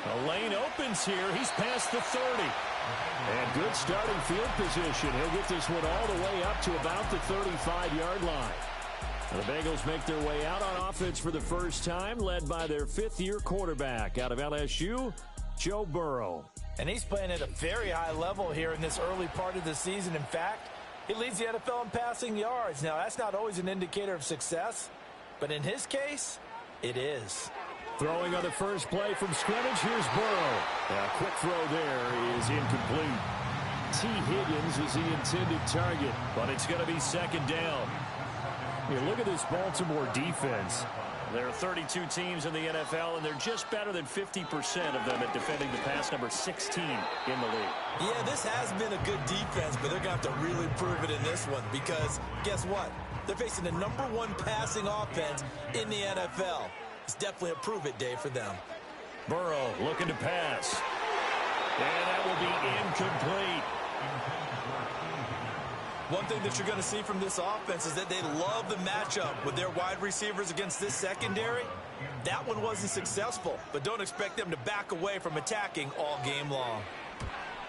The lane opens here. He's past the 30. And good starting field position. He'll get this one all the way up to about the 35-yard line. The Bengals make their way out on offense for the first time, led by their fifth-year quarterback out of LSU, Joe Burrow. And he's playing at a very high level here in this early part of the season. In fact, he leads the NFL in passing yards. Now, that's not always an indicator of success, but in his case, it is. Throwing on the first play from scrimmage, here's Burrow. A quick throw there is incomplete. T. Higgins is the intended target, but it's going to be second down. Here, look at this Baltimore defense. There are 32 teams in the NFL, and they're just better than 50% of them at defending the pass, number 16 in the league. Yeah, this has been a good defense, but they're going to have to really prove it in this one because guess what? They're facing the number one passing offense in the NFL. It's definitely a prove-it day for them. Burrow looking to pass. And that will be incomplete. One thing that you're going to see from this offense is that they love the matchup with their wide receivers against this secondary. That one wasn't successful, but don't expect them to back away from attacking all game long.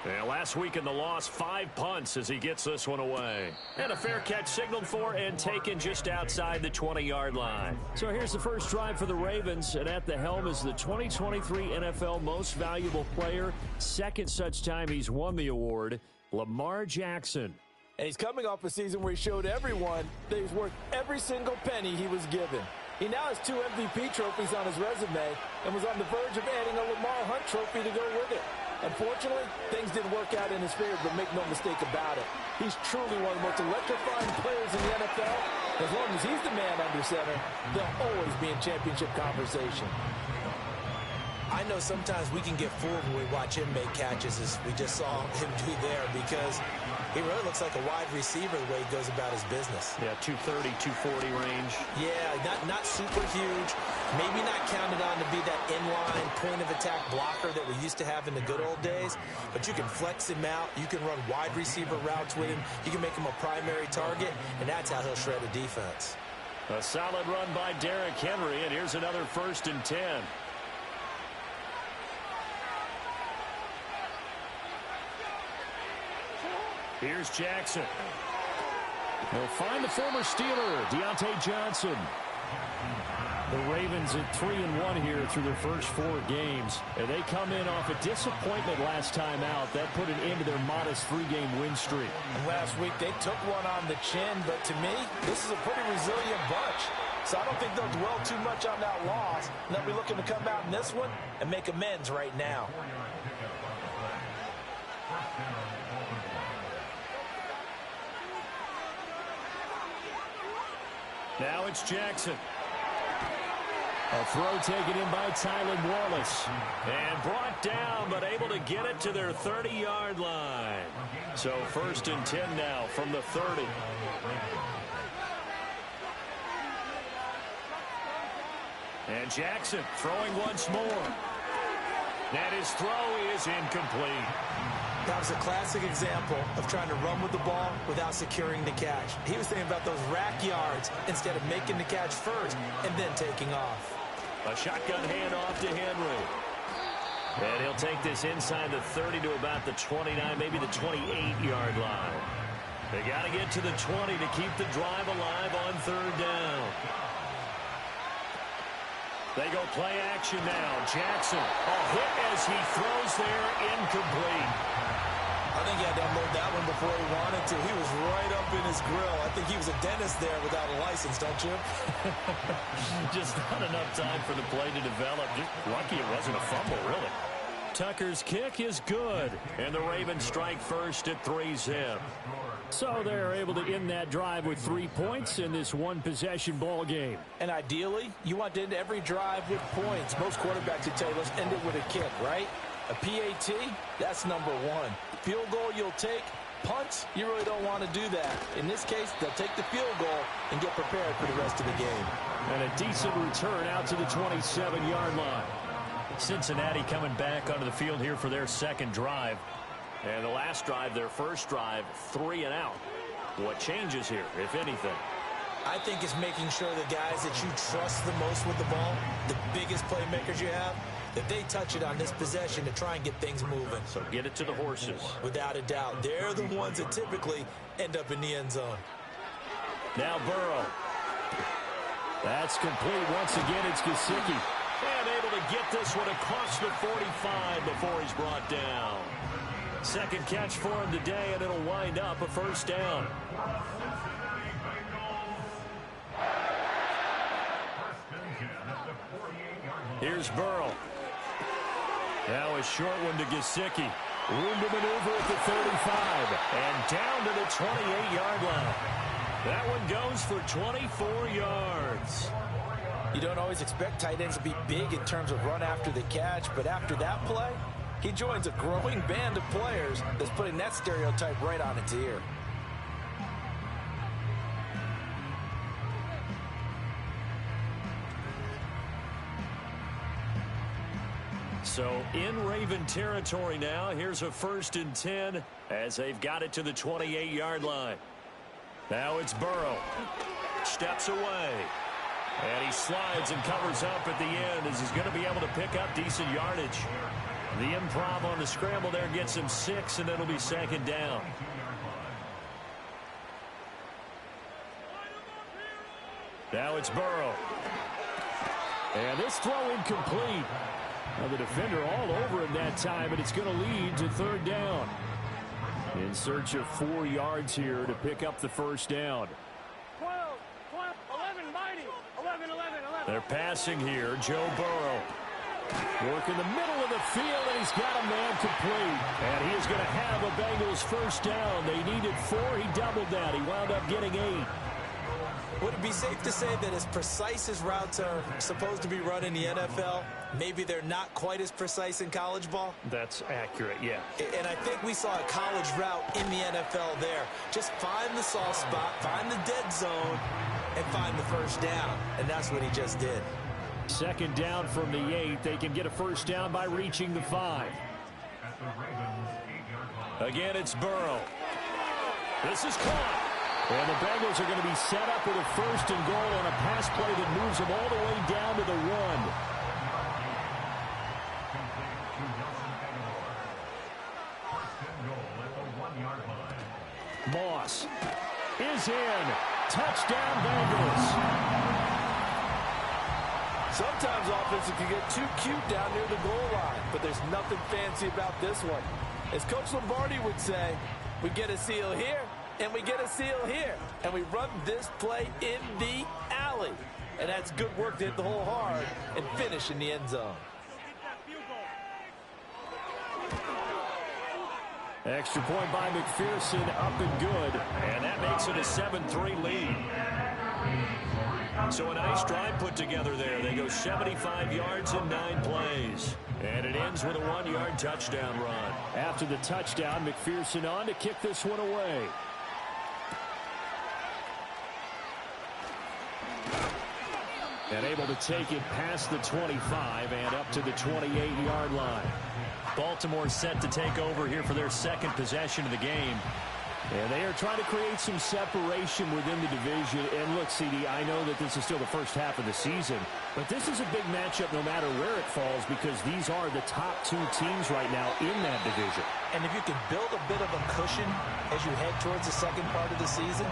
Yeah, last week in the loss, 5 punts as he gets this one away. And a fair catch signaled for and taken just outside the 20-yard line. So here's the first drive for the Ravens, and at the helm is the 2023 NFL Most Valuable Player. Second such time he's won the award, Lamar Jackson. And he's coming off a season where he showed everyone that he's worth every single penny he was given. He now has 2 MVP trophies on his resume and was on the verge of adding a Lamar Hunt trophy to go with it. Unfortunately, things didn't work out in his favor, but make no mistake about it. He's truly one of the most electrifying players in the NFL. As long as he's the man under center, they'll always be in championship conversation. I know sometimes we can get fooled when we watch him make catches, as we just saw him do there, because he really looks like a wide receiver the way he goes about his business. Yeah, 230, 240 range. Yeah, not super huge. Maybe not counted on to be that inline point-of-attack blocker that we used to have in the good old days, but you can flex him out. You can run wide receiver routes with him. You can make him a primary target, and that's how he'll shred a defense. A solid run by Derrick Henry, and here's another 1st and 10. Here's Jackson. They'll find the former Steeler, Deontay Johnson. The Ravens at 3-1 here through their first 4 games. And they come in off a disappointment last time out. That put an end to their modest 3-game win streak. And last week they took one on the chin, but to me, this is a pretty resilient bunch. So I don't think they'll dwell too much on that loss. They'll be looking to come out in this one and make amends right now. Now it's Jackson. A throw taken in by Tylan Wallace. And brought down, but able to get it to their 30-yard line. So 1st and 10 now from the 30. And Jackson throwing once more. And his throw is incomplete. That was a classic example of trying to run with the ball without securing the catch. He was thinking about those rack yards instead of making the catch first and then taking off. A shotgun handoff to Henry. And he'll take this inside the 30 to about the 29, maybe the 28-yard line. They got to get to the 20 to keep the drive alive on 3rd down. They go play action now. Jackson, a hit as he throws there, incomplete. I think he had to unload that one before he wanted to. He was right up in his grill. I think he was a dentist there without a license, don't you? Just not enough time for the play to develop. Just lucky it wasn't a fumble, really. Tucker's kick is good, and the Ravens strike first at 3-zip. So they're able to end that drive with 3 points in this one-possession ball game. And ideally, you want to end every drive with points. Most quarterbacks would tell you, let's end it with a kick, right? A PAT, that's number 1. Field goal you'll take. Punts, you really don't want to do that. In this case, they'll take the field goal and get prepared for the rest of the game. And a decent return out to the 27-yard line. Cincinnati coming back onto the field here for their second drive. And the last drive, their first drive, 3 and out. What changes here, if anything? I think it's making sure the guys that you trust the most with the ball, the biggest playmakers you have, that they touch it on this possession to try and get things moving. So get it to the horses. Without a doubt. They're the ones that typically end up in the end zone. Now Burrow. That's complete. Once again, it's Gesicki. And able to get this one across the 45 before he's brought down. Second catch for him today, and it'll wind up a first down. Here's Burrow. Now a short one to Gesicki. Room to maneuver at the 35. And down to the 28-yard line. That one goes for 24 yards. You don't always expect tight ends to be big in terms of run after the catch, but after that play, he joins a growing band of players that's putting that stereotype right on its ear. So in Raven territory now, here's a 1st and 10 as they've got it to the 28-yard line. Now it's Burrow. Steps away. And he slides and covers up at the end as he's going to be able to pick up decent yardage. The improv on the scramble there gets him 6, and it'll be 2nd down. Now it's Burrow. And this throw incomplete. Now the defender all over him that time, but it's going to lead to 3rd down. In search of 4 yards here to pick up the first down. 12, 11, mighty, 11. They're passing here. Joe Burrow. Work in the middle of the field, and he's got a man complete. And he is going to have a Bengals first down. They needed 4. He doubled that. He wound up getting 8. Would it be safe to say that as precise as routes are supposed to be run in the NFL, maybe they're not quite as precise in college ball? That's accurate, yeah. And I think we saw a college route in the NFL there. Just find the soft spot, find the dead zone, and find the first down. And that's what he just did. 2nd down from the 8. They can get a first down by reaching the 5. Again, it's Burrow. This is caught. And the Bengals are going to be set up with a 1st and goal on a pass play that moves them all the way down to the 1. Moss is in. Touchdown, Bengals. Sometimes offenses can get too cute down near the goal line, but there's nothing fancy about this one. As Coach Lombardi would say, we get a seal here, and we get a seal here, and we run this play in the alley. And that's good work to hit the hole hard and finish in the end zone. Extra point by McPherson, up and good. And that makes it a 7-3 lead. So a nice drive put together there. They go 75 yards in 9 plays. And it ends with a 1-yard touchdown run. After the touchdown, McPherson on to kick this one away. And able to take it past the 25 and up to the 28-yard line. Baltimore set to take over here for their 2nd possession of the game. And they are trying to create some separation within the division. And look, CD, I know that this is still the first half of the season, but this is a big matchup no matter where it falls because these are the top 2 teams right now in that division. And if you can build a bit of a cushion as you head towards the second part of the season,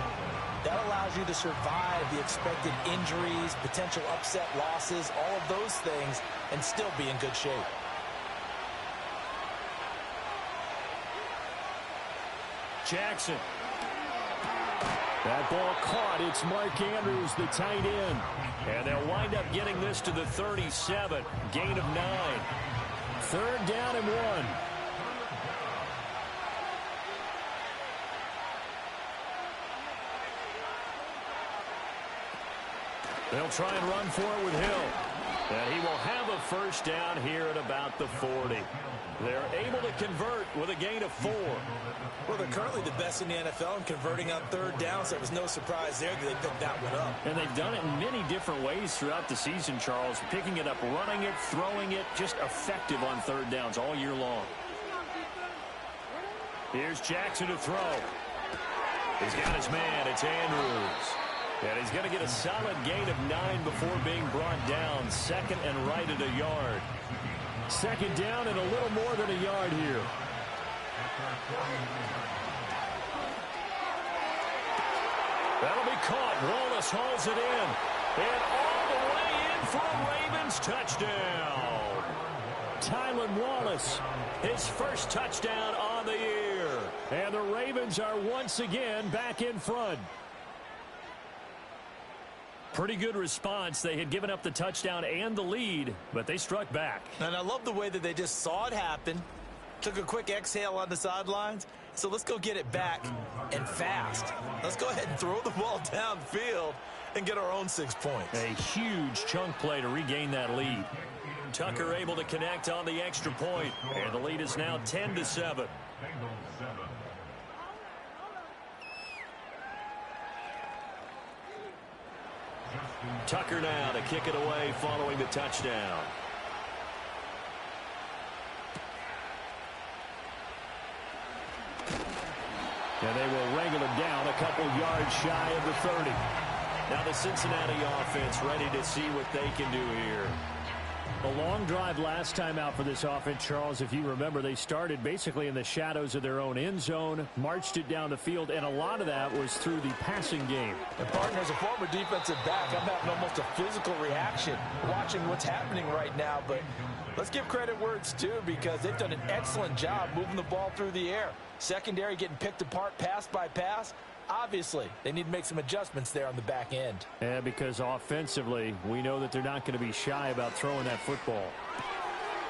that allows you to survive the expected injuries, potential upset losses, all of those things, and still be in good shape. Jackson. That ball caught. It's Mark Andrews, the tight end. And they'll wind up getting this to the 37. Gain of 9. 3rd down and 1. They'll try and run for it with Hill. And he will have a first down here at about the 40. They're able to convert with a gain of 4. Well, they're currently the best in the NFL in converting on 3rd down, so it was no surprise there that they picked that one up. And they've done it in many different ways throughout the season, Charles. Picking it up, running it, throwing it, just effective on 3rd downs all year long. Here's Jackson to throw. He's got his man. It's Andrews. And he's going to get a solid gain of 9 before being brought down. 2nd and right at a yard. Second down and a little more than a yard here. That'll be caught. Wallace hauls it in. And all the way in for a Ravens touchdown. Tylan Wallace, his first touchdown on the year. And the Ravens are once again back in front. Pretty good response. They had given up the touchdown and the lead, but they struck back. And I love the way that they just saw it happen. Took a quick exhale on the sidelines. So let's go get it back and fast. Let's go ahead and throw the ball downfield and get our own 6 points. A huge chunk play to regain that lead. Tucker able to connect on the extra point, and the lead is now 10-7. Tucker now to kick it away following the touchdown. And they will wrangle him down a couple yards shy of the 30. Now the Cincinnati offense ready to see what they can do here. A long drive last time out for this offense, Charles. If you remember, they started basically in the shadows of their own end zone, marched it down the field, and a lot of that was through the passing game. And partner, as a former defensive back, I'm having almost a physical reaction watching what's happening right now. But let's give credit where it's due, because they've done an excellent job moving the ball through the air. Secondary getting picked apart pass by pass. Obviously, they need to make some adjustments there on the back end. Yeah, because offensively, we know that they're not going to be shy about throwing that football.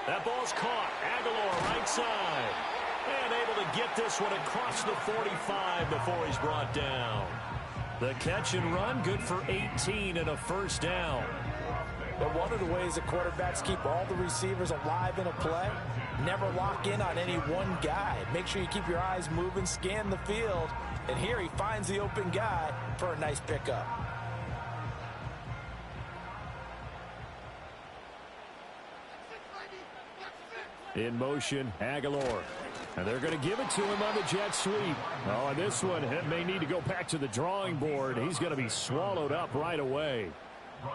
That ball's caught. Aguilar right side. And able to get this one across the 45 before he's brought down. The catch and run, good for 18 and a first down. But one of the ways that quarterbacks keep all the receivers alive in a play, never lock in on any one guy. Make sure you keep your eyes moving, scan the field, and here he finds the open guy for a nice pickup. In motion, Aguilar. And they're going to give it to him on the jet sweep. Oh, and this one may need to go back to the drawing board. He's going to be swallowed up right away.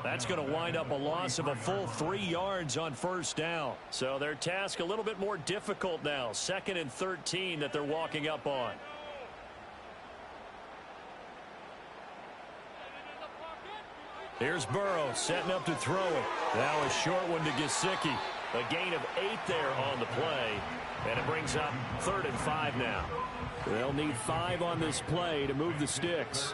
That's going to wind up a loss of a full 3 yards on first down. So their task a little bit more difficult now. 2nd and 13 that they're walking up on. Here's Burrow setting up to throw it. Now a short one to Gesicki. A gain of 8 there on the play. And it brings up 3rd and 5 now. They'll need 5 on this play to move the sticks.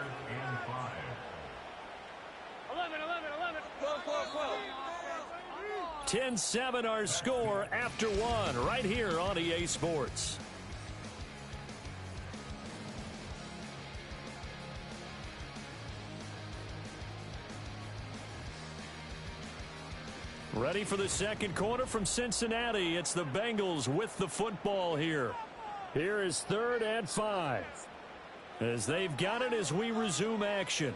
10-7 our score after 1 right here on EA Sports. Ready for the second quarter from Cincinnati. It's the Bengals with the football here. Here is 3rd and 5. As they've got it as we resume action.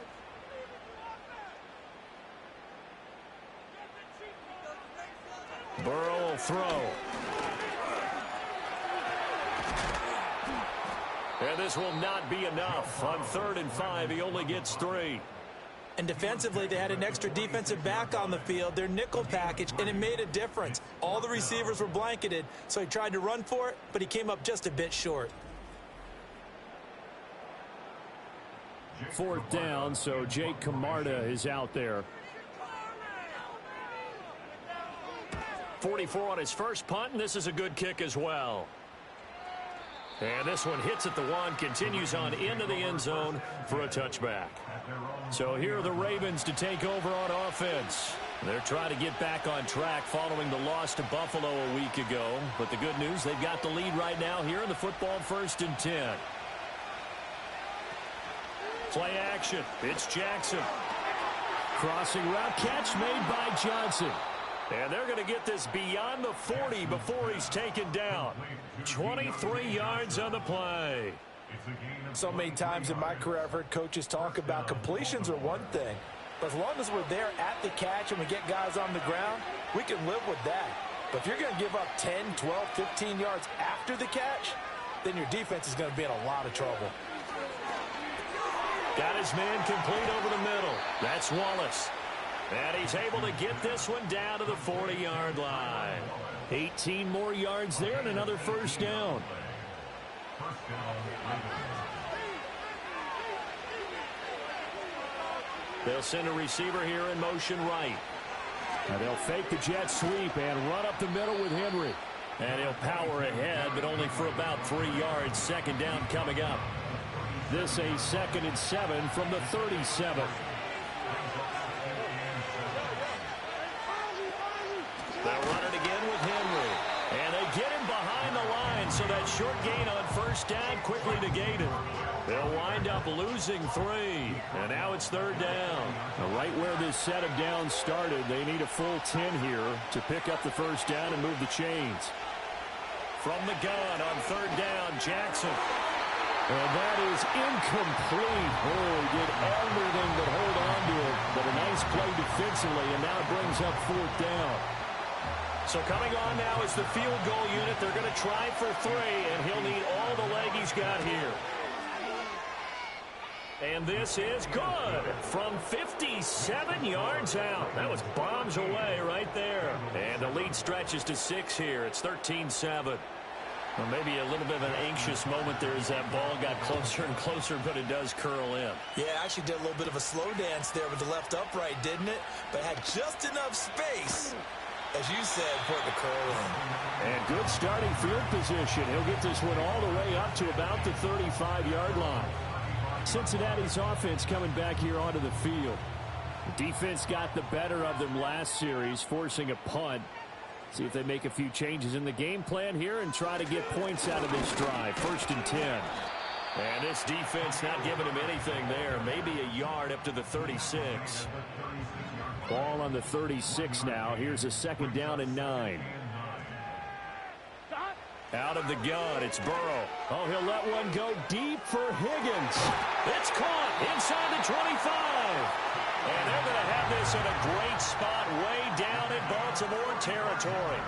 Burrow will throw. And this will not be enough. On 3rd and 5, he only gets 3. And defensively, they had an extra defensive back on the field, their nickel package, and it made a difference. All the receivers were blanketed, so he tried to run for it, but he came up just a bit short. 4th down, so Jake Camarda is out there. 44 on his first punt, and this is a good kick as well. And this one hits at the 1, continues on into the end zone for a touchback. So here are the Ravens to take over on offense. They're trying to get back on track following the loss to Buffalo a week ago. But the good news, they've got the lead right now here in the football 1st and 10. Play action. It's Jackson. Crossing route catch made by Johnson. And they're going to get this beyond the 40 before he's taken down. 23 yards on the play. So many times in my career I've heard coaches talk about completions are one thing, but as long as we're there at the catch and we get guys on the ground, we can live with that. But if you're going to give up 10, 12, 15 yards after the catch, then your defense is going to be in a lot of trouble. Got his man complete over the middle. That's Wallace. And he's able to get this one down to the 40-yard line. 18 more yards there and another first down. They'll send a receiver here in motion right. And they'll fake the jet sweep and run up the middle with Henry. And he'll power ahead, but only for about 3 yards. Second down coming up. This a 2nd and 7 from the 37. They'll run it again with Henry. And they get him behind the line, so that short gain on first down quickly negated. They'll wind up losing 3. And now it's 3rd down. Now right where this set of downs started, they need a full 10 here to pick up the first down and move the chains. From the gun on 3rd down, Jackson. And that is incomplete. Oh, he did everything but hold on to it. But a nice play defensively, and now it brings up 4th down. So coming on now is the field goal unit. They're going to try for 3, and he'll need all the leg he's got here. And this is good from 57 yards out. That was bombs away right there. And the lead stretches to 6 here. It's 13-7. Well, maybe a little bit of an anxious moment there as that ball got closer and closer, but it does curl in. Yeah, actually did a little bit of a slow dance there with the left upright, didn't it? But had just enough space, as you said, for it to curl in. And good starting field position. He'll get this one all the way up to about the 35-yard line. Cincinnati's offense coming back here onto the field. The defense got the better of them last series, forcing a punt. See if they make a few changes in the game plan here and try to get points out of this drive. 1st and 10. And this defense not giving him anything there. Maybe a yard up to the 36. Ball on the 36 now. Here's a 2nd down and 9. Out of the gun, it's Burrow. Oh, he'll let one go deep for Higgins. It's caught inside the 25. And they're going to have this in a great spot way down in Baltimore territory.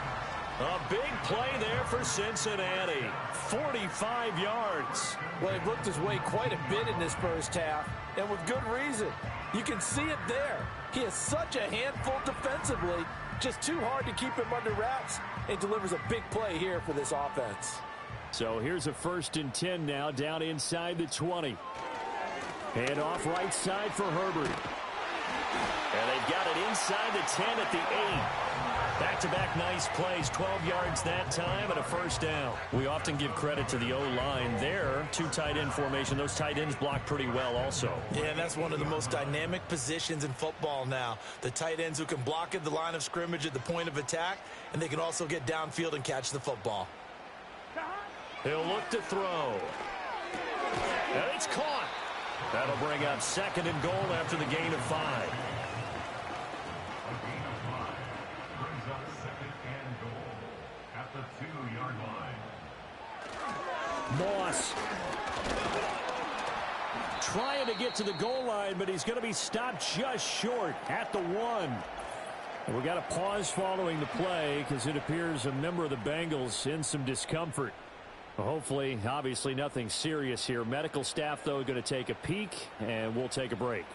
A big play there for Cincinnati. 45 yards. Well, he looked his way quite a bit in this first half, and with good reason. You can see it there. He is such a handful defensively. Just too hard to keep him under wraps. It delivers a big play here for this offense. So here's a 1st and 10 now down inside the 20. Hand off right side for Herbert. And they've got it inside the 10 at the 8. Back-to-back nice plays, 12 yards that time and a first down. We often give credit to the O-line there. 2 tight end formation. Those tight ends block pretty well also. Yeah, that's one of the most dynamic positions in football now. The tight ends who can block at the line of scrimmage at the point of attack, and they can also get downfield and catch the football. He'll look to throw. And it's caught. That'll bring up 2nd and goal after the gain of 5. Moss trying to get to the goal line, but he's going to be stopped just short at the 1. And we got a pause following the play because it appears a member of the Bengals in some discomfort. Well, hopefully, obviously nothing serious here. Medical staff, though, going to take a peek, and we'll take a break.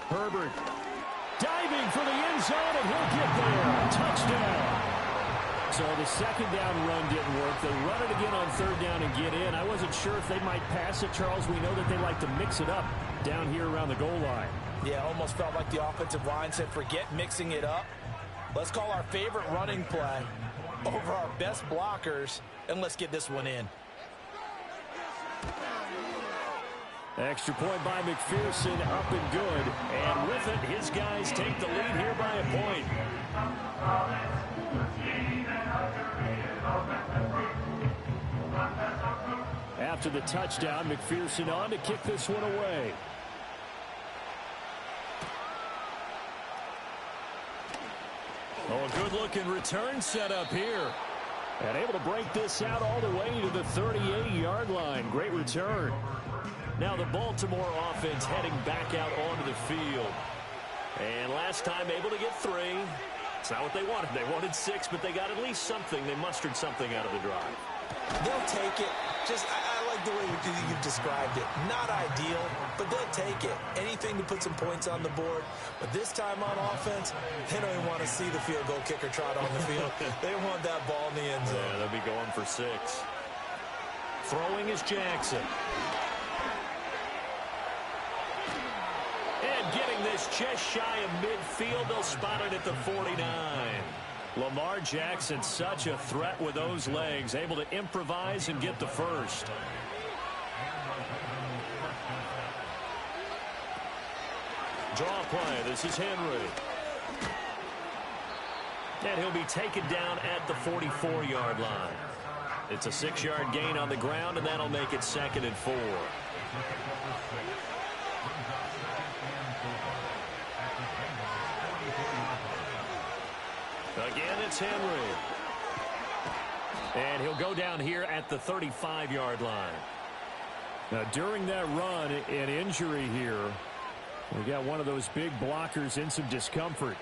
Herbert diving for the end zone, and he'll get there. Touchdown. So the 2nd down run didn't work. They run it again on 3rd down and get in. I wasn't sure if they might pass it, Charles. We know that they like to mix it up down here around the goal line. Yeah, almost felt like the offensive line said, forget mixing it up. Let's call our favorite running play over our best blockers, and let's get this one in. Extra point by McPherson, up and good. And with it, his guys take the lead here by a point. After the touchdown, McPherson on to kick this one away. Oh, a good-looking return set up here. And able to break this out all the way to the 38-yard line. Great return. Now the Baltimore offense heading back out onto the field. And last time able to get 3. It's not what they wanted. They wanted 6, but they got at least something. They mustered something out of the drive. They'll take it. I like the way you've described it. Not ideal, but they'll take it. Anything to put some points on the board. But this time on offense, they don't even want to see the field goal kicker trot on the field. They want that ball in the end zone. Yeah, they'll be going for 6. Throwing is Jackson. And getting this just shy of midfield, they'll spot it at the 49. Lamar Jackson, such a threat with those legs, able to improvise and get the first. Draw play. This is Henry. And he'll be taken down at the 44-yard line. It's a 6-yard gain on the ground, and that'll make it 2nd and 4. Again, it's Henry. And he'll go down here at the 35-yard line. Now, during that run, an injury here. We got one of those big blockers in some discomfort.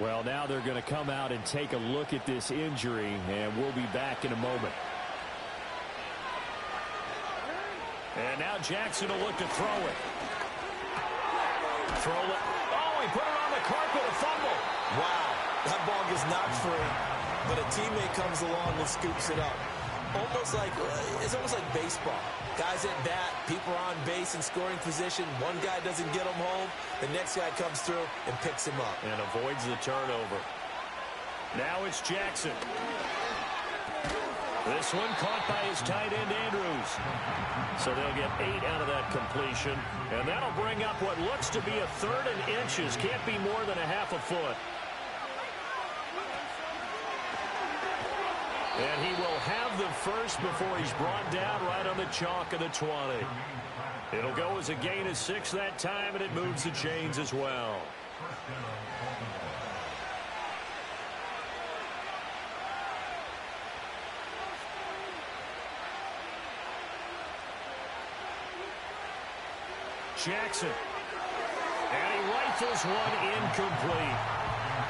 Well, now they're going to come out and take a look at this injury, and we'll be back in a moment. And now Jackson will look to throw it. Throw it. Oh, he put it on the carpet, a fumble. Wow. That ball gets knocked free, but a teammate comes along and scoops it up. It's almost like baseball. Guys at bat, people are on base in scoring position. One guy doesn't get him home. The next guy comes through and picks him up. And avoids the turnover. Now it's Jackson. This one caught by his tight end, Andrews. So they'll get 8 out of that completion. And that'll bring up what looks to be a 3rd and inches. Can't be more than a half a foot. And he will have the first before he's brought down right on the chalk of the 20. It'll go as a gain of 6 that time, and it moves the chains as well. Jackson. And he rifles one incomplete.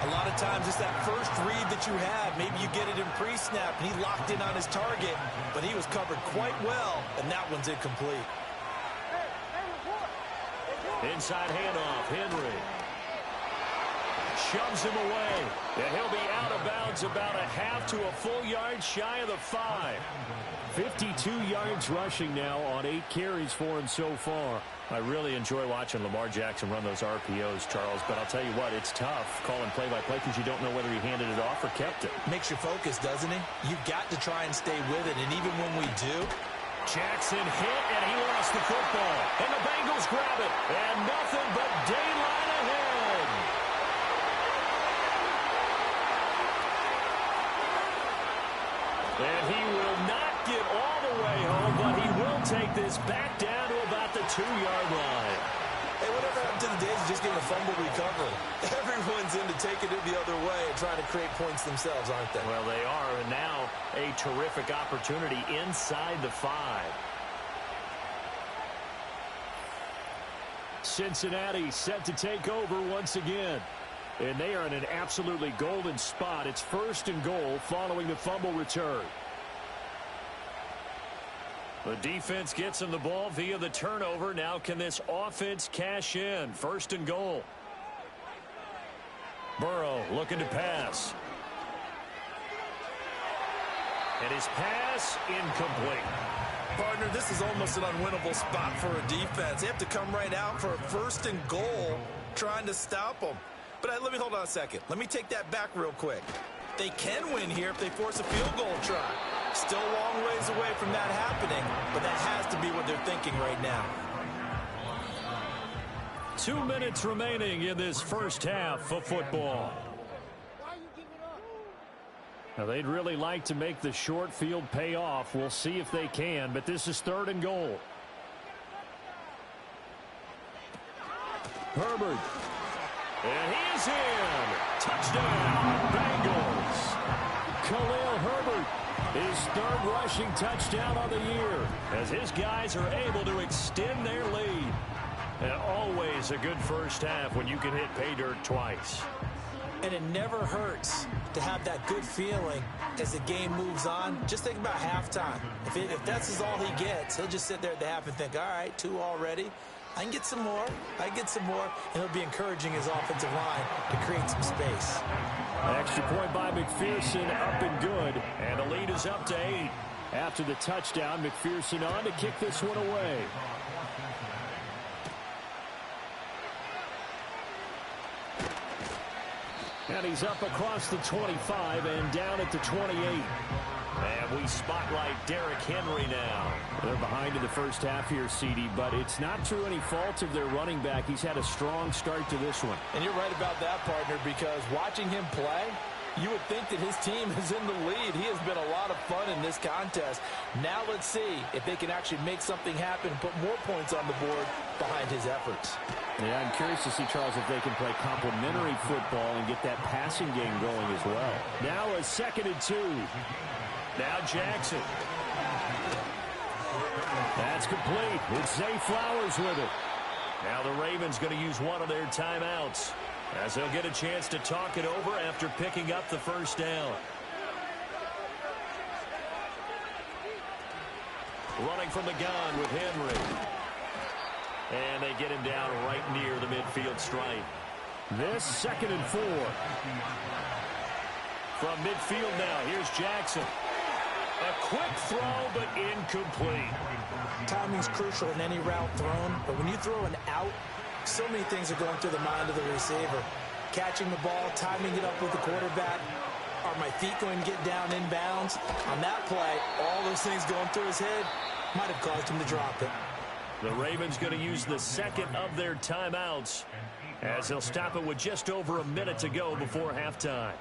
A lot of times it's that first read that you have. Maybe you get it in pre-snap, and he locked in on his target, but he was covered quite well, and that one's incomplete. Inside handoff, Henry. Shoves him away, and he'll be out of bounds about a half to a full yard shy of the 5. 52 yards rushing now on 8 carries for him so far. I really enjoy watching Lamar Jackson run those RPOs, Charles, but I'll tell you what, it's tough calling play-by-play because you don't know whether he handed it off or kept it. Makes you focus, doesn't it? You've got to try and stay with it, and even when we do, Jackson hit, and he lost the football. And the Bengals grab it, and nothing but daylight ahead. And he will not get all the way home, but he will take this back down to about the 2-yard line. Hey, whatever happened to the days of just getting a fumble recovery? Everyone's into taking it the other way and trying to create points themselves, aren't they? Well, they are, and now a terrific opportunity inside the 5. Cincinnati set to take over once again. And they are in an absolutely golden spot. It's 1st and goal following the fumble return. The defense gets him the ball via the turnover. Now can this offense cash in? 1st and goal. Burrow looking to pass. And his pass incomplete. Partner, this is almost an unwinnable spot for a defense. They have to come right out for a 1st and goal trying to stop them. But let me hold on a second. Let me take that back real quick. They can win here if they force a field goal try. Still a long ways away from that happening, but that has to be what they're thinking right now. 2 minutes remaining in this first half of football. Now, they'd really like to make the short field pay off. We'll see if they can, but this is 3rd and goal. Herbert. And he is in. Touchdown, Bengals. Khalil Herbert, his 3rd rushing touchdown of the year, as his guys are able to extend their lead. And always a good first half when you can hit pay dirt twice. And it never hurts to have that good feeling as the game moves on. Just think about halftime. If that's all he gets, he'll just sit there at the half and think, all right, 2 already. I can get some more. I can get some more. And he'll be encouraging his offensive line to create some space. Extra point by McPherson, up and good. And the lead is up to 8. After the touchdown, McPherson on to kick this one away. And he's up across the 25 and down at the 28. And we spotlight Derrick Henry now. They're behind in the first half here, CD, but it's not through any fault of their running back. He's had a strong start to this one. And you're right about that, partner, because watching him play, you would think that his team is in the lead. He has been a lot of fun in this contest. Now let's see if they can actually make something happen and put more points on the board behind his efforts. Yeah, I'm curious to see, Charles, if they can play complementary football and get that passing game going as well. Now a 2nd and 2. Now Jackson. That's complete. It's Zay Flowers with it. Now the Ravens going to use one of their timeouts as they'll get a chance to talk it over after picking up the first down. Running from the gun with Henry. And they get him down right near the midfield stripe. This 2nd and 4. From midfield now, here's Jackson. A quick throw, but incomplete. Timing's crucial in any route thrown, but when you throw an out, so many things are going through the mind of the receiver. Catching the ball, timing it up with the quarterback. Are my feet going to get down inbounds? On that play, all those things going through his head might have caused him to drop it. The Ravens going to use the 2nd of their timeouts as they'll stop it with just over a minute to go before halftime.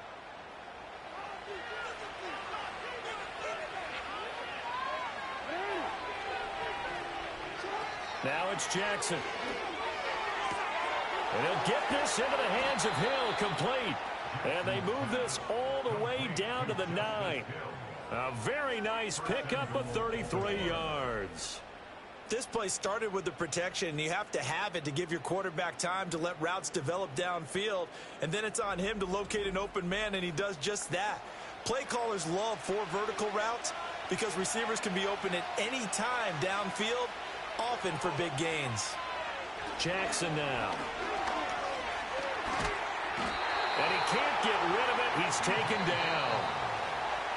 Now it's Jackson. And he'll get this into the hands of Hill, complete. And they move this all the way down to the 9. A very nice pickup of 33 yards. This play started with the protection. You have to have it to give your quarterback time to let routes develop downfield. And then it's on him to locate an open man, and he does just that. Play callers love 4 vertical routes because receivers can be open at any time downfield, often for big gains. Jackson now. And he can't get rid of it. He's taken down.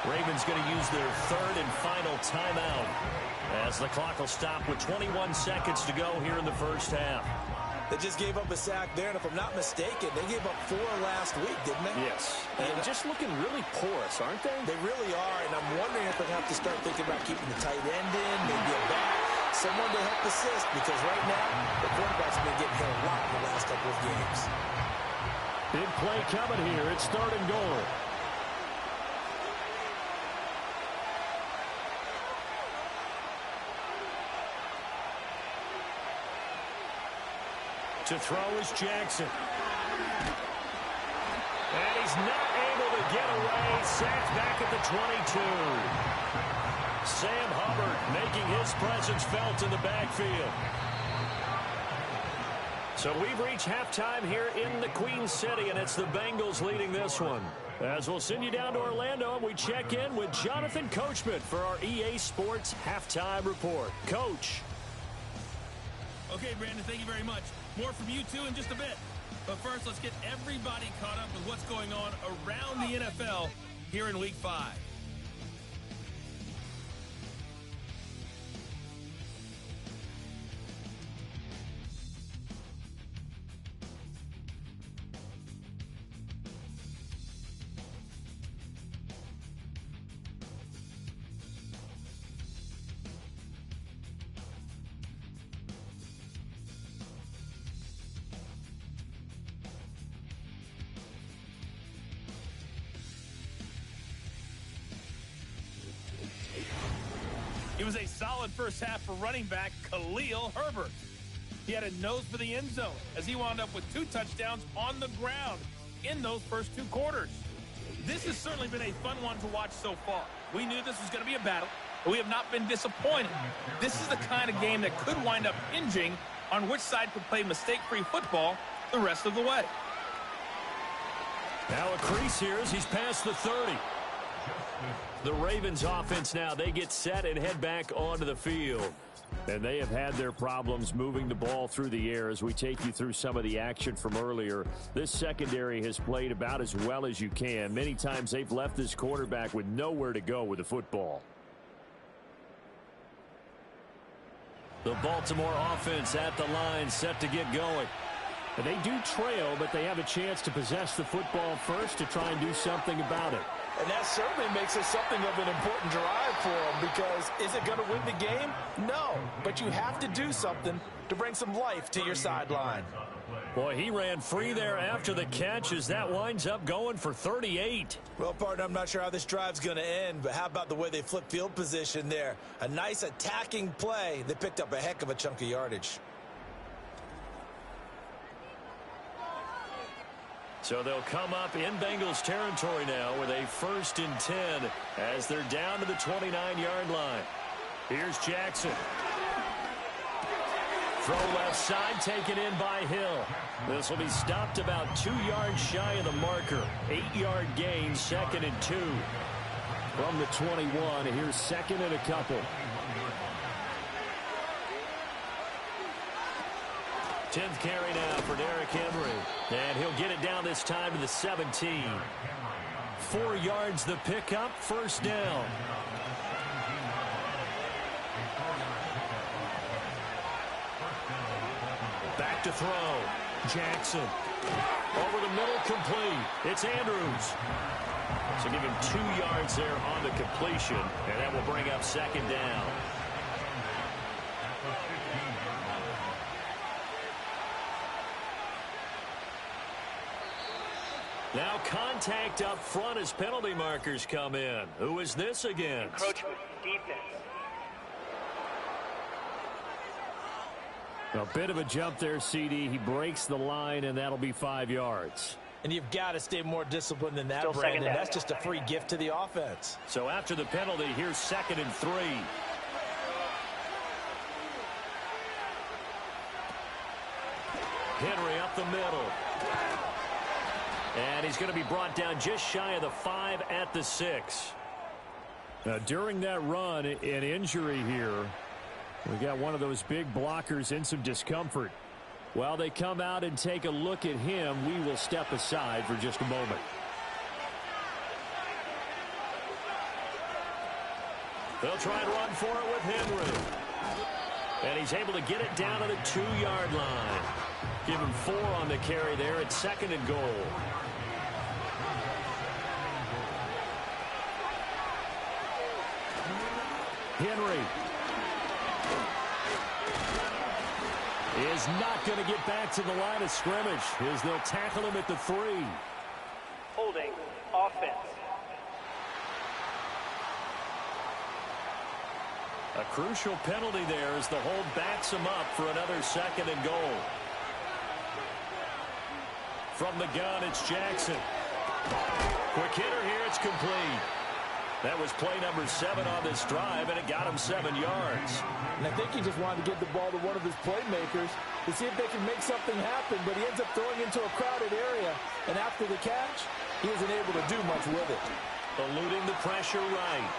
Ravens going to use their 3rd and final timeout as the clock will stop with 21 seconds to go here in the first half. They just gave up a sack there, and if I'm not mistaken, they gave up 4 last week, didn't they? Yes. And just looking really porous, aren't they? They really are, and I'm wondering if they'll have to start thinking about keeping the tight end in, maybe a back, someone to help assist, because right now, the quarterback's been getting hit a lot in the last couple of games. Big play coming here. It's 3rd and goal. To throw is Jackson. And he's not able to get away. Sacked back at the 22. Sam Hubbard making his presence felt in the backfield. So we've reached halftime here in the Queen City, and it's the Bengals leading this one. As we'll send you down to Orlando, and we check in with Jonathan Coachman for our EA Sports Halftime Report. Coach. Okay, Brandon, thank you very much. More from you two in just a bit. But first, let's get everybody caught up with what's going on around the NFL here in Week 5. It was a solid first half for running back Khalil Herbert. He had a nose for the end zone as he wound up with 2 touchdowns on the ground in those first 2 quarters. This has certainly been a fun one to watch so far. We knew this was going to be a battle, but we have not been disappointed. This is the kind of game that could wind up hinging on which side could play mistake-free football the rest of the way. Now a crease here as he's past the 30. The Ravens offense now, they get set and head back onto the field. And they have had their problems moving the ball through the air as we take you through some of the action from earlier. This secondary has played about as well as you can. Many times they've left this quarterback with nowhere to go with the football. The Baltimore offense at the line, set to get going. And they do trail, but they have a chance to possess the football first to try and do something about it. And that certainly makes it something of an important drive for them, because is it going to win the game? No, but you have to do something to bring some life to your sideline. Boy, he ran free there after the catch as that winds up going for 38. Well, partner, I'm not sure how this drive's going to end, but how about the way they flip field position there? A nice attacking play. They picked up a heck of a chunk of yardage. So they'll come up in Bengals territory now with a 1st and 10 as they're down to the 29-yard line. Here's Jackson. Throw left side, taken in by Hill. This will be stopped about 2 yards shy of the marker. 8-yard gain, 2nd and 2. From the 21, here's 2nd and a couple. 10th carry now for Derrick Henry. And he'll get it down this time to the 17. 4 yards the pickup, 1st down. Back to throw. Jackson. Over the middle, complete. It's Andrews. So give him 2 yards there on the completion, and that will bring up 2nd down. Now contact up front as penalty markers come in. Who is this against? Encroachment, defense. A bit of a jump there, CD. He breaks the line, and that'll be 5 yards. And you've got to stay more disciplined than that, Still Brandon. second down. That's just a free gift to the offense. So after the penalty, here's 2nd and 3. Henry up the middle. And he's going to be brought down just shy of the 5 at the 6. Now, during that run, an injury here. We got one of those big blockers in some discomfort. While they come out and take a look at him, we will step aside for just a moment. They'll try and run for it with Henry. And he's able to get it down to the 2-yard line. Give him 4 on the carry there at 2nd and goal. Henry is not going to get back to the line of scrimmage as they'll tackle him at the 3. Holding, offense. A crucial penalty there as the hold backs him up for another 2nd and goal. From the gun, it's Jackson. Quick hitter here, it's complete. That was play number 7 on this drive, and it got him 7 yards. And I think he just wanted to get the ball to one of his playmakers to see if they can make something happen, but he ends up throwing into a crowded area, and after the catch, he isn't able to do much with it. Eluding the pressure right.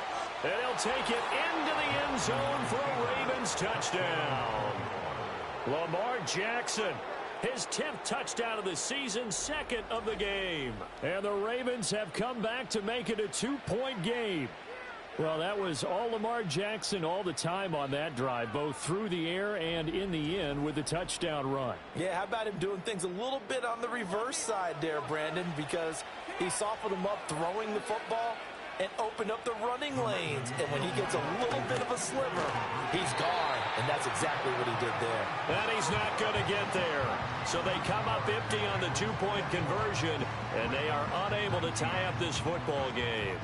And he'll take it into the end zone for a Ravens touchdown. Lamar Jackson, his 10th touchdown of the season, 2nd of the game. And the Ravens have come back to make it a 2-point game. Well, that was all Lamar Jackson all the time on that drive, both through the air and in the end with the touchdown run. Yeah, how about him doing things a little bit on the reverse side there, Brandon, because he softened him up throwing the football and opened up the running lanes. And when he gets a little bit of a sliver, he's gone. And that's exactly what he did there. And he's not going to get there. So they come up empty on the 2-point conversion, and they are unable to tie up this football game.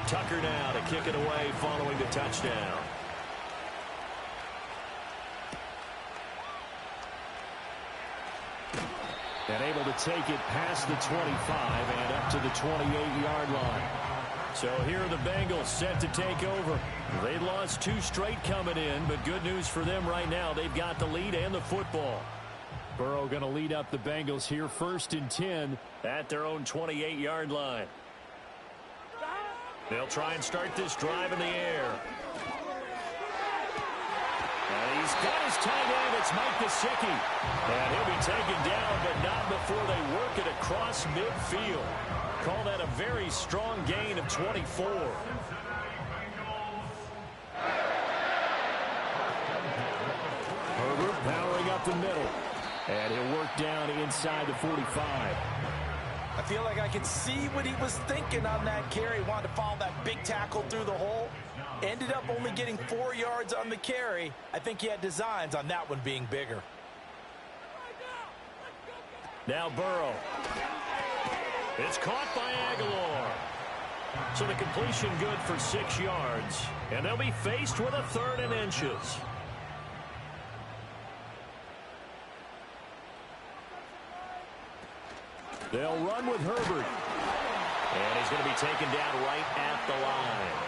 Tucker now to kick it away following the touchdown. And able to take it past the 25 and up to the 28-yard line. So here are the Bengals set to take over. They lost 2 straight coming in, but good news for them right now. They've got the lead and the football. Burrow going to lead up the Bengals here, 1st and 10 at their own 28-yard line. They'll try and start this drive in the air. And he's got his tight end. It's Mike Gesicki. And he'll be taken down, but not before they work it across midfield. Call that a very strong gain of 24. Herbert powering up the middle. And he'll work down inside the 45. I feel like I could see what he was thinking on that carry. Wanted to follow that big tackle through the hole. Ended up only getting 4 yards on the carry. I think he had designs on that one being bigger. Now Burrow. It's caught by Aguilar. So the completion good for 6 yards. And they'll be faced with a 3rd and inches. They'll run with Herbert. And he's going to be taken down right at the line.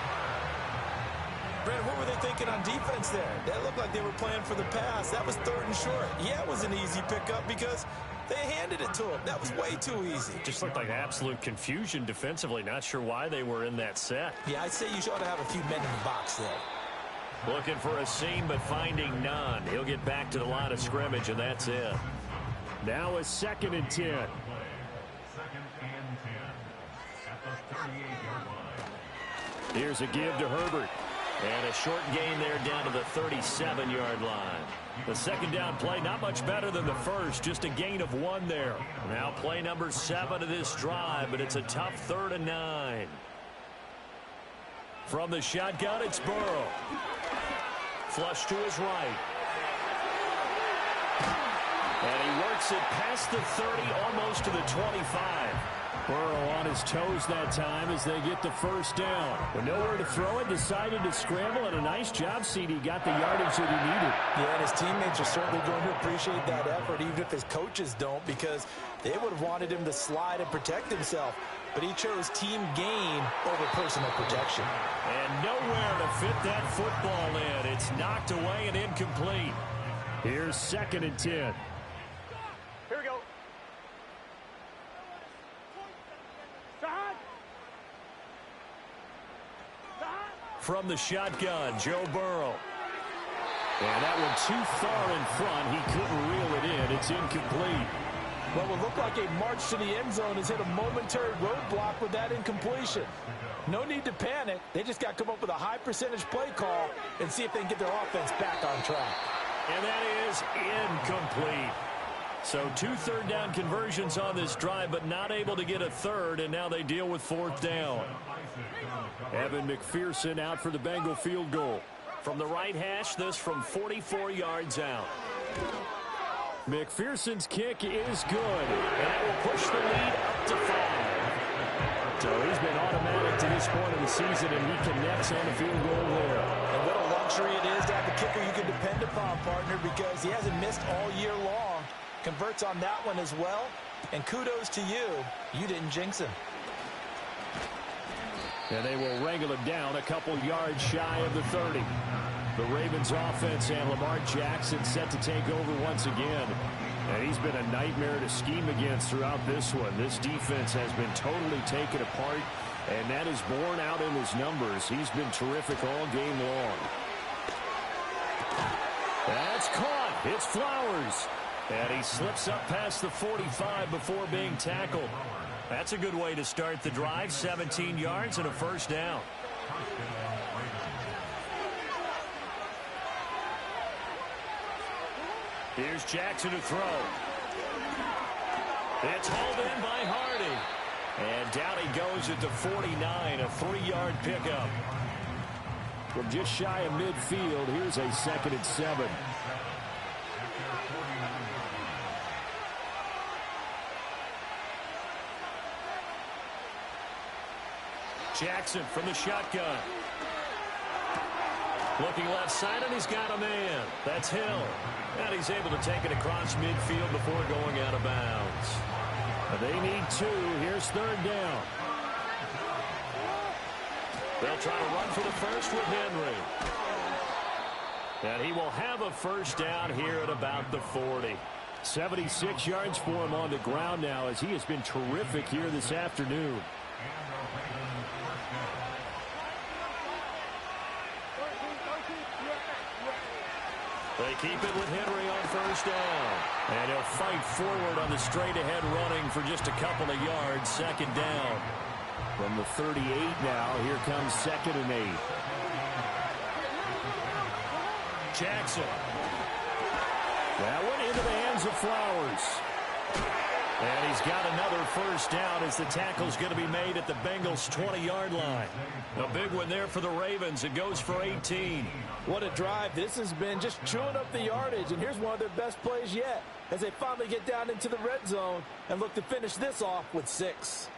Brent, what were they thinking on defense there? That looked like they were playing for the pass. That was 3rd and short. Yeah, it was an easy pickup because they handed it to him. That was way too easy. Just looked like absolute confusion defensively. Not sure why they were in that set. Yeah, I'd say you ought to have a few men in the box there. Looking for a seam, but finding none. He'll get back to the line of scrimmage, and that's it. Now a 2nd and 10. Here's a give to Herbert. And a short gain there down to the 37-yard line. The 2nd down play, not much better than the first, just a gain of 1 there. Now play number 7 of this drive, but it's a tough 3rd and 9. From the shotgun, it's Burrow. Flush to his right. And he works it past the 30, almost to the 25. Burrow on his toes that time as they get the 1st down. With nowhere to throw it, decided to scramble, and a nice job, CD. Got the yardage that he needed. Yeah, and his teammates are certainly going to appreciate that effort, even if his coaches don't, because they would have wanted him to slide and protect himself. But he chose team gain over personal protection. And nowhere to fit that football in. It's knocked away and incomplete. Here's 2nd and 10. Here we go. From the shotgun, Joe Burrow. And that one too far in front. He couldn't reel it in. It's incomplete. What will look like a march to the end zone has hit a momentary roadblock with that incompletion. No need to panic. They just got to come up with a high percentage play call and see if they can get their offense back on track. And that is incomplete. So 2 3rd down conversions on this drive, but not able to get a 3rd, and now they deal with 4th down. Evan McPherson out for the Bengal field goal. From the right hash, this from 44 yards out. McPherson's kick is good, and that will push the lead up to 5. So he's been automatic to this point of the season, and he connects on the field goal there. And what a luxury it is to have a kicker you can depend upon, partner, because he hasn't missed all year long. Converts on that one as well, and kudos to you. You didn't jinx him. And they will wrangle him down a couple yards shy of the 30. The Ravens offense and Lamar Jackson set to take over once again. And he's been a nightmare to scheme against throughout this one. This defense has been totally taken apart, and that is borne out in his numbers. He's been terrific all game long. That's caught. It's Flowers. And he slips up past the 45 before being tackled. That's a good way to start the drive. 17 yards and a 1st down. Here's Jackson to throw. It's hauled in by Hardy. And down he goes at the 49, a 3-yard pickup. From just shy of midfield, here's a 2nd and 7. Jackson from the shotgun. Looking left side, and he's got a man. That's Hill. And he's able to take it across midfield before going out of bounds. They need 2. Here's 3rd down. They'll try to run for the first with Henry. And he will have a first down here at about the 40. 76 yards for him on the ground now as he has been terrific here this afternoon. They keep it with Henry on first down. And he'll fight forward on the straight-ahead running for just a couple of yards. Second down. From the 38 now, here comes 2nd and 8. Jackson. That one into the hands of Flowers. And he's got another first down as the tackle's going to be made at the Bengals' 20-yard line. A big one there for the Ravens. It goes for 18. What a drive. This has been just chewing up the yardage, and here's one of their best plays yet as they finally get down into the red zone and look to finish this off with 6.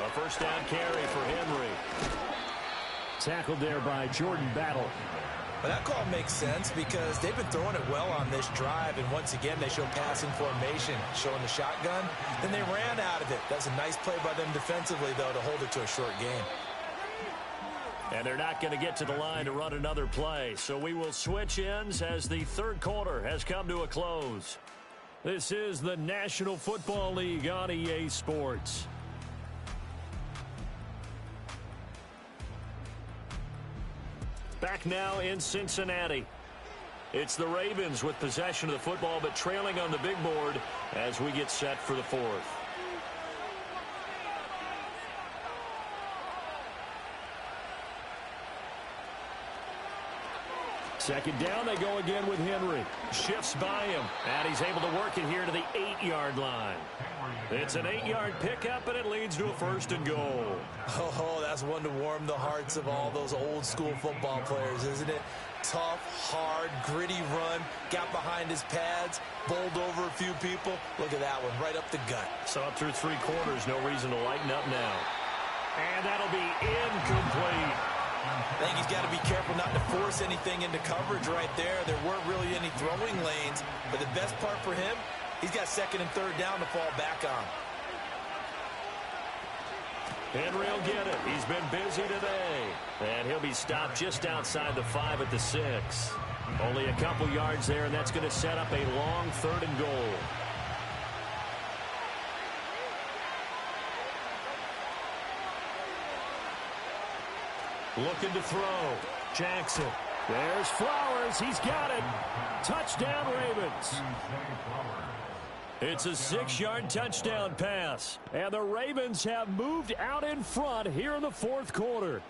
A first down carry for Henry. Tackled there by Jordan Battle. But that call makes sense because they've been throwing it well on this drive, and once again they show passing formation, showing the shotgun. Then they ran out of it. That's a nice play by them defensively, though, to hold it to a short game. And they're not going to get to the line to run another play. So we will switch ends as the third quarter has come to a close. This is the National Football League on EA Sports. Back now in Cincinnati. It's the Ravens with possession of the football, but trailing on the big board as we get set for the fourth. Second down, they go again with Henry. Shifts by him, and he's able to work it here to the 8-yard line. It's an 8-yard pickup, and it leads to a first and goal. Oh, that's one to warm the hearts of all those old-school football players, isn't it? Tough, hard, gritty run, got behind his pads, bowled over a few people. Look at that one, right up the gut. So up through 3 quarters, no reason to lighten up now. And that'll be incomplete. I think he's got to be careful not to force anything into coverage right there. There weren't really any throwing lanes, but the best part for him, he's got 2nd and 3rd down to fall back on. Henry will get it. He's been busy today. And he'll be stopped just outside the 5 at the 6. Only a couple yards there, and that's going to set up a long 3rd and goal. Looking to throw. Jackson. There's Flowers. He's got it. Touchdown, Ravens. It's a 6-yard touchdown pass. And the Ravens have moved out in front here in the 4th quarter.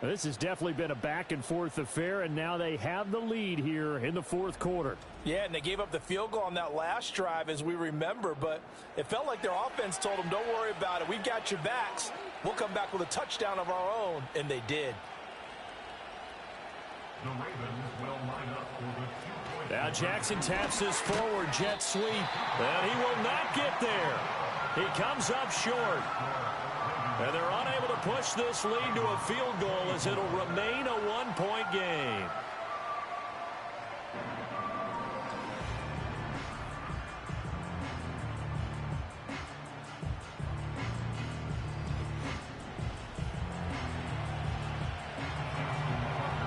This has definitely been a back-and-forth affair, and now they have the lead here in the 4th quarter. Yeah, and they gave up the field goal on that last drive, as we remember, but it felt like their offense told them, don't worry about it. We've got your backs. We'll come back with a touchdown of our own, and they did. The Ravens will line up for the 2-point. Now Jackson taps this forward jet sweep, and he will not get there. He comes up short. And they're unable to push this lead to a field goal as it'll remain a 1-point game.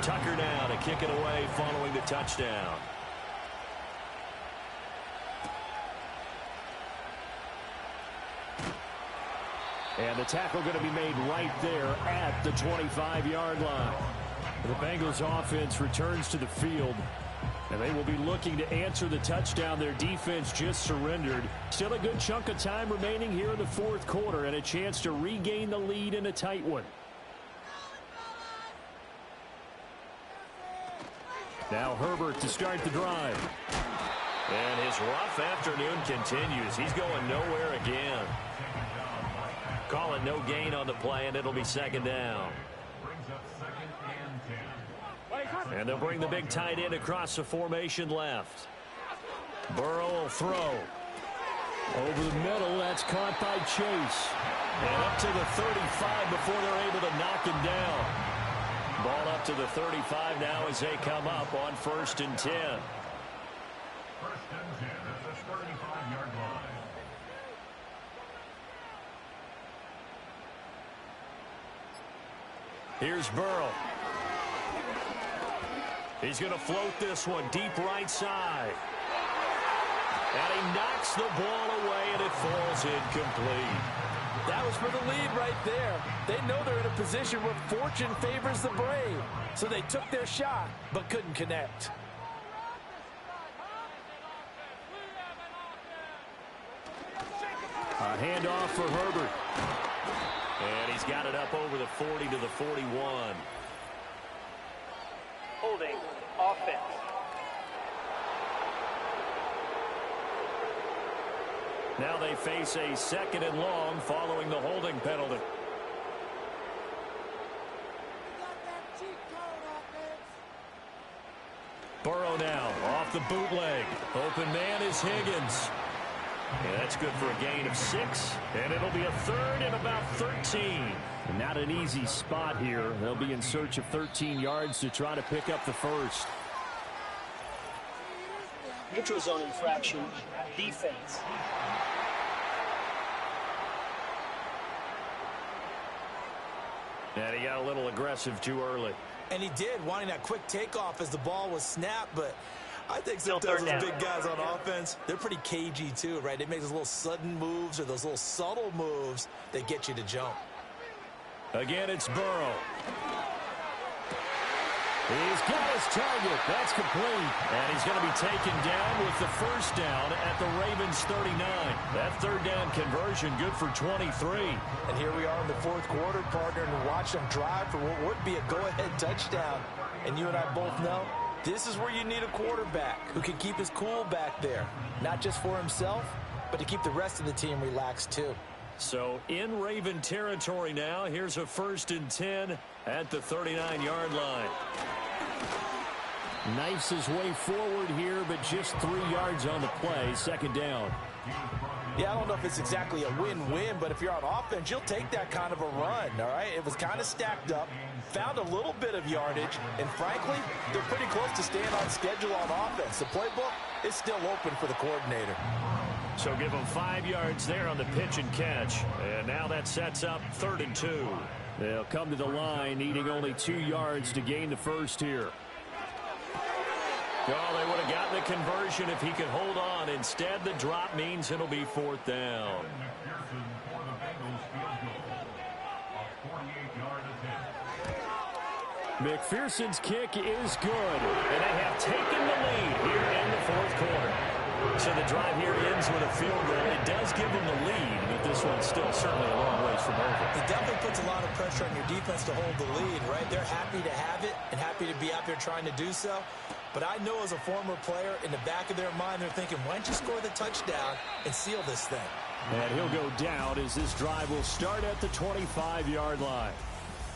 Tucker now to kick it away following the touchdown. And the tackle going to be made right there at the 25-yard line. The Bengals offense returns to the field, and they will be looking to answer the touchdown their defense just surrendered. Still a good chunk of time remaining here in the 4th quarter and a chance to regain the lead in a tight one. Now Herbert to start the drive. And his rough afternoon continues. He's going nowhere again. Call it no gain on the play, and it'll be 2nd down. And they'll bring the big tight end across the formation left. Burrow will throw. Over the middle, that's caught by Chase. And up to the 35 before they're able to knock him down. Ball up to the 35 now as they come up on 1st and 10. 1st and 10 at the 35-yard line. Here's Burrow. He's going to float this one deep right side. And he knocks the ball away, and it falls incomplete. That was for the lead right there. They know they're in a position where fortune favors the brave. So they took their shot, but couldn't connect. A handoff for Herbert. And he's got it up over the 40 to the 41. Holding. Offense. Now they face a 2nd and long following the holding penalty. Burrow now off the bootleg. Open man is Higgins. And that's good for a gain of 6. And it'll be a 3rd and about 13. Not an easy spot here. They'll be in search of 13 yards to try to pick up the first. Neutral zone infraction. Defense. And he got a little aggressive too early. And he did, wanting that quick takeoff as the ball was snapped, but I think sometimes those big guys on offense, they're pretty cagey too, right? They make those little sudden moves or those little subtle moves that get you to jump. Again, it's Burrow. He's got his target. That's complete. And he's going to be taken down with the first down at the Ravens 39. That 3rd down conversion good for 23. And here we are in the 4th quarter, partner, and watch them drive for what would be a go-ahead touchdown. And you and I both know this is where you need a quarterback who can keep his cool back there, not just for himself, but to keep the rest of the team relaxed too. So in Raven territory now, here's a 1st and 10 at the 39-yard line. Knifes his way forward here, but just 3 yards on the play. 2nd down. Yeah, I don't know if it's exactly a win-win, but if you're on offense, you'll take that kind of a run, all right? It was kind of stacked up, found a little bit of yardage, and frankly, they're pretty close to staying on schedule on offense. The playbook is still open for the coordinator. So give them 5 yards there on the pitch and catch. And now that sets up 3rd and 2. They'll come to the line, needing only 2 yards to gain the first here. Oh, they would have gotten the conversion if he could hold on. Instead, the drop means it'll be 4th down. McPherson for the Bengals field goal. A 48-yard attempt. McPherson's kick is good. And they have taken the lead here in the 4th quarter. So the drive here ends with a field goal. It does give them the lead, but this one's still certainly a long ways from over. It definitely puts a lot of pressure on your defense to hold the lead, right? They're happy to have it and happy to be out there trying to do so. But I know as a former player, in the back of their mind, they're thinking, why don't you score the touchdown and seal this thing? And he'll go down as this drive will start at the 25-yard line.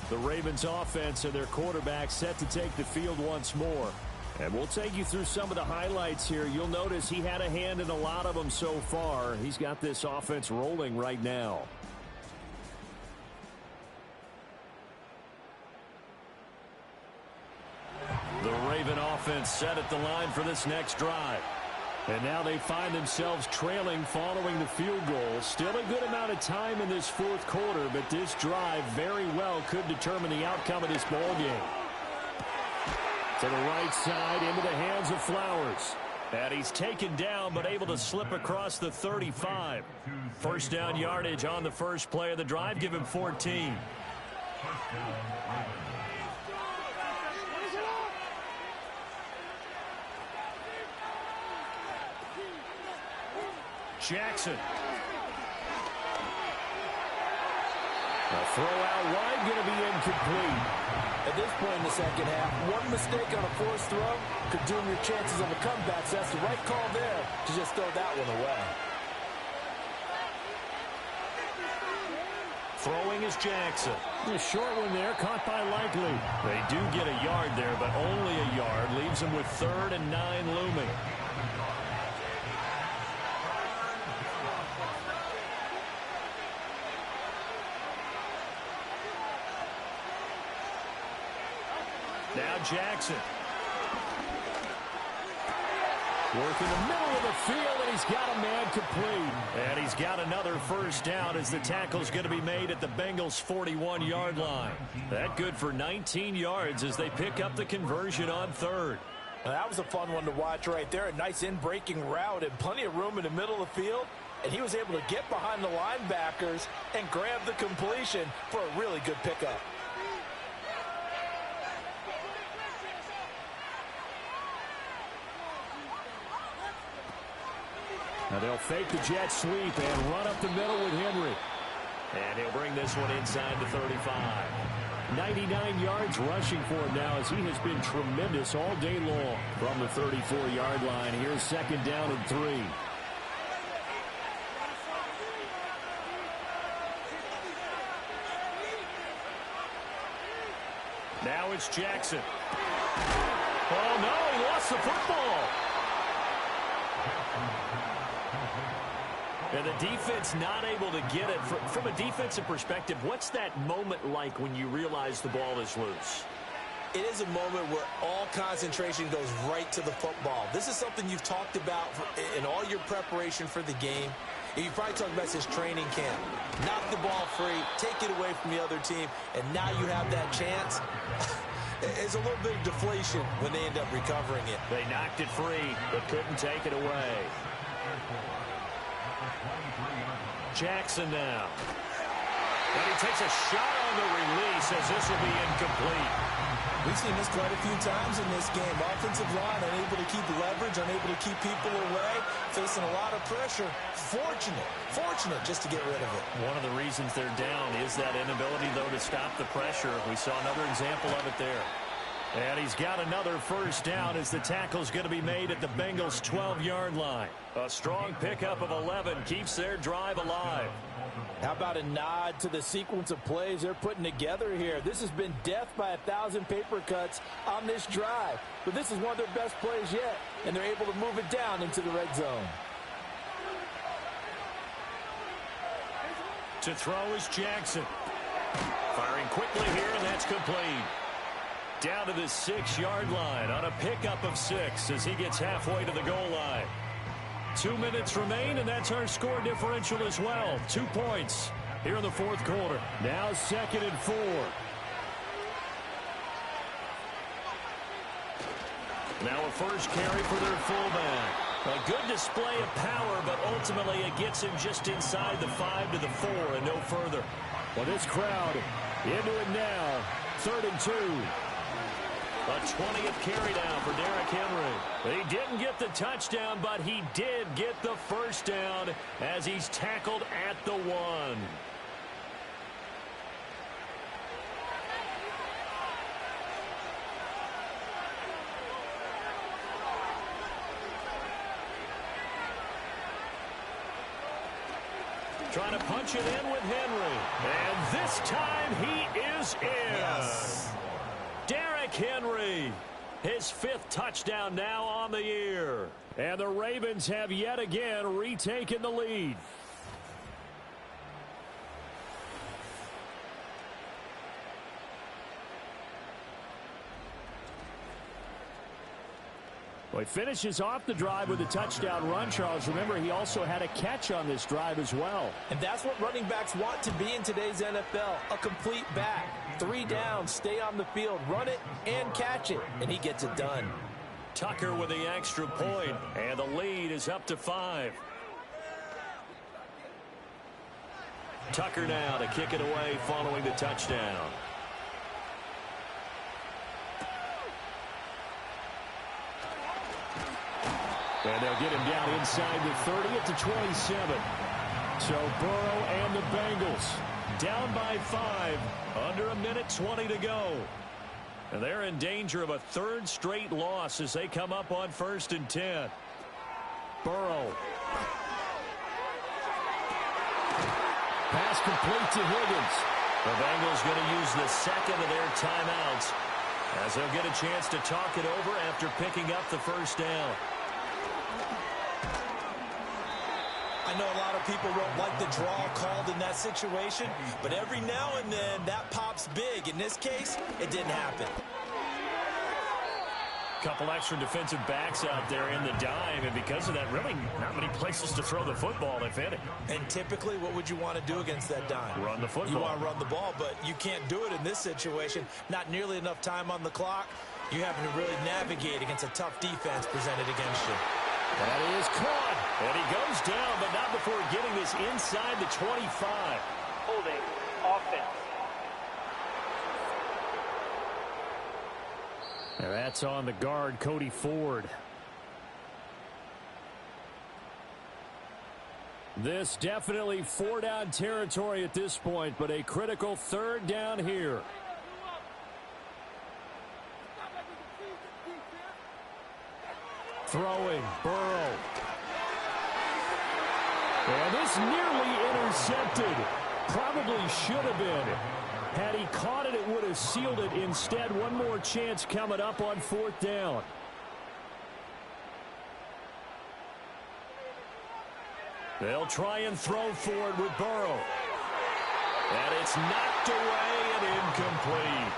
The Ravens offense and their quarterback set to take the field once more. And we'll take you through some of the highlights here. You'll notice he had a hand in a lot of them so far. He's got this offense rolling right now. The Raven offense set at the line for this next drive. And now they find themselves trailing following the field goal. Still a good amount of time in this 4th quarter, but this drive very well could determine the outcome of this ball game. To the right side, into the hands of Flowers. And he's taken down, but able to slip across the 35. 1st down yardage on the first play of the drive. Give him 14. Jackson. A throw out wide, going to be incomplete. At this point in the second half, one mistake on a forced throw could doom your chances of a comeback. So that's the right call there to just throw that one away. Throwing is Jackson. A short one there, caught by Likely. They do get a yard there, but only a yard. Leaves them with 3rd and 9 looming. Now Jackson. Working the middle of the field, and he's got a man complete. And he's got another first down as the tackle's going to be made at the Bengals' 41-yard line. That good for 19 yards as they pick up the conversion on third. Now, that was a fun one to watch right there. A nice in-breaking route and plenty of room in the middle of the field. And he was able to get behind the linebackers and grab the completion for a really good pickup. Now they'll fake the jet sweep and run up the middle with Henry. And he'll bring this one inside the 35. 99 yards rushing for him now as he has been tremendous all day long. From the 34-yard line, here's second down and 3. Now it's Jackson. Oh, no, he lost the football. And the defense not able to get it. From a defensive perspective, what's that moment like when you realize the ball is loose? It is a moment where all concentration goes right to the football. This is something you've talked about in all your preparation for the game. And you probably talked about since training camp. Knock the ball free, take it away from the other team, and now you have that chance. It's a little bit of deflation when they end up recovering it. They knocked it free, but couldn't take it away. Jackson now. And he takes a shot on the release as this will be incomplete. We've seen this quite a few times in this game. Offensive line unable to keep leverage, unable to keep people away, facing a lot of pressure. Fortunate just to get rid of it. One of the reasons they're down is that inability, though, to stop the pressure. We saw another example of it there. And he's got another first down as the tackle's going to be made at the Bengals' 12-yard line. A strong pickup of 11 keeps their drive alive. How about a nod to the sequence of plays they're putting together here? This has been death by 1,000 paper cuts on this drive. But this is one of their best plays yet, and they're able to move it down into the red zone. To throw is Jackson. Firing quickly here, and that's complete. Down to the 6-yard line on a pickup of 6 as he gets halfway to the goal line. 2 minutes remain, and that's our score differential as well. 2 points here in the fourth quarter. Now 2nd and 4. Now a first carry for their fullback. A good display of power, but ultimately it gets him just inside the 5 to the 4 and no further. Well, this crowd into it now. 3rd and 2. A 20th carry down for Derrick Henry. He didn't get the touchdown, but he did get the first down as he's tackled at the 1. Trying to punch it in with Henry. And this time he is in. Yes. Derrick Henry, his 5th touchdown now on the year. And the Ravens have yet again retaken the lead. Well, he finishes off the drive with a touchdown run, Charles. Remember, he also had a catch on this drive as well. And that's what running backs want to be in today's NFL, a complete back. 3 downs, stay on the field, run it, and catch it. And he gets it done. Tucker with the extra point, and the lead is up to 5. Tucker now to kick it away following the touchdown. And they'll get him down inside the 30 at the 27. So Burrow and the Bengals down by 5, under a minute 20 to go. And they're in danger of a 3rd straight loss as they come up on 1st and 10. Burrow. Pass complete to Higgins. The Bengals going to use the 2nd of their timeouts as they'll get a chance to talk it over after picking up the first down. I know a lot of people won't like the draw called in that situation, but every now and then that pops big. In this case, it didn't happen. Couple extra defensive backs out there in the dime, and because of that, really not many places to throw the football, if any. And typically, what would you want to do against that dime? Run the football. You want to run the ball, but you can't do it in this situation. Not nearly enough time on the clock. You having to really navigate against a tough defense presented against you. That is caught, and he goes down, but not before getting this inside the 25. Holding offense. And that's on the guard, Cody Ford. This definitely 4-down territory at this point, but a critical 3rd down here. Throwing, Burrow. And this nearly intercepted. Probably should have been. Had he caught it, it would have sealed it. Instead, one more chance coming up on 4th down. They'll try and throw for it with Burrow. And it's knocked away and incomplete.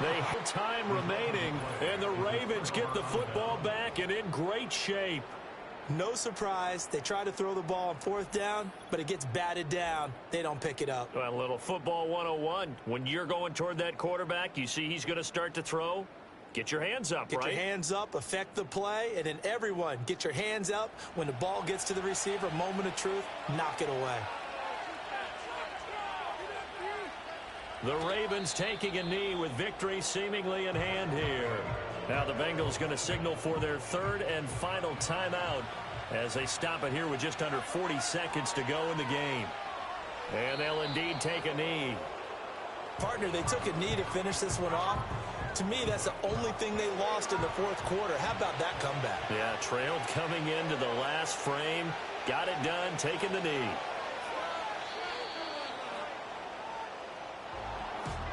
They have time remaining, and the Ravens get the football back and in great shape. No surprise. They try to throw the ball on 4th down, but it gets batted down. They don't pick it up. Well, a little football 101. When you're going toward that quarterback, you see he's going to start to throw. Get your hands up, Get right? your hands up, affect the play, and then everyone get your hands up. When the ball gets to the receiver, moment of truth, knock it away. The Ravens taking a knee with victory seemingly in hand here. Now the Bengals going to signal for their 3rd and final timeout as they stop it here with just under 40 seconds to go in the game. And they'll indeed take a knee. Partner, they took a knee to finish this one off. To me, that's the only thing they lost in the 4th quarter. How about that comeback? Yeah, trailed coming into the last frame. Got it done, taking the knee.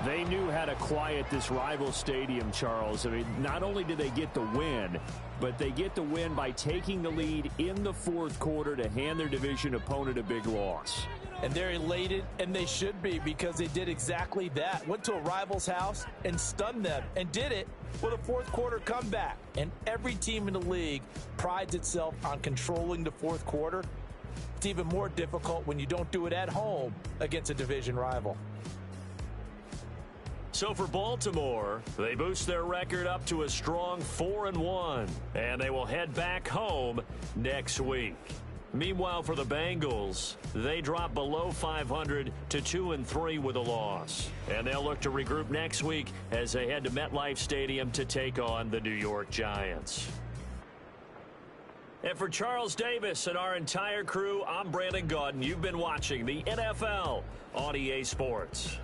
They knew how to quiet this rival stadium, Charles. I mean, not only did they get the win, but they get the win by taking the lead in the 4th quarter to hand their division opponent a big loss. And they're elated, and they should be, because they did exactly that. Went to a rival's house and stunned them, and did it with a 4th quarter comeback. And every team in the league prides itself on controlling the 4th quarter. It's even more difficult when you don't do it at home against a division rival. So for Baltimore, they boost their record up to a strong 4-1, and they will head back home next week. Meanwhile, for the Bengals, they drop below 500 to 2-3 with a loss. And they'll look to regroup next week as they head to MetLife Stadium to take on the New York Giants. And for Charles Davis and our entire crew, I'm Brandon Gaudin. You've been watching the NFL on EA Sports.